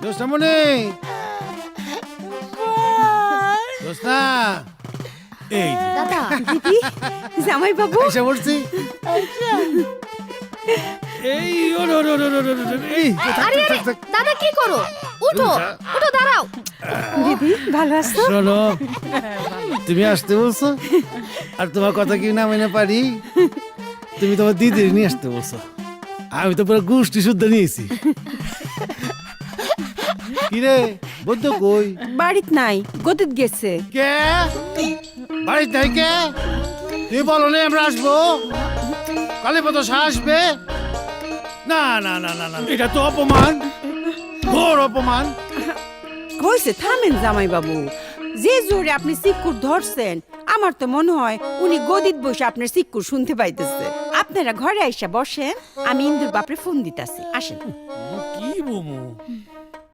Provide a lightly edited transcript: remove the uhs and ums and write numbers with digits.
জোসনামণি জোসনা এই যে দাদা দিদি জামাই বাবু এসে পড়ছি এই এই আরে আরে দাদা কি করো উঠো উঠো দাঁড়াও দিদি ভালো আছো শোনো তুমি আসতে বলছো আর তোমার কথা কি না মেনে পারি তুমি তোমার দিদির নিয়ে আসতে বলছো আমি তো পুরো গোষ্ঠী শুদ্ধ নিয়েছি কিরে বন্ধ কই বাড়িত নাই গদিত গেছে কে বাড়িতে নাই কে তুই বলো না আমরা আসবো কালীপদ শাহ আসবে না না না না না এটা তো অপমান ঘোর অপমান কইছে থামেন জামাই বাবু যে জোরে আপনি সিক্কুর ধরছেন আমার তো মনে হয় উনি গদিত বসে আপনার সিক্কুর শুনতে পাইতেছে আপনারা ঘরে আইসা বসেন আমি ইন্দুর বাপরে ফোন দিতাছি আসেন কি বমু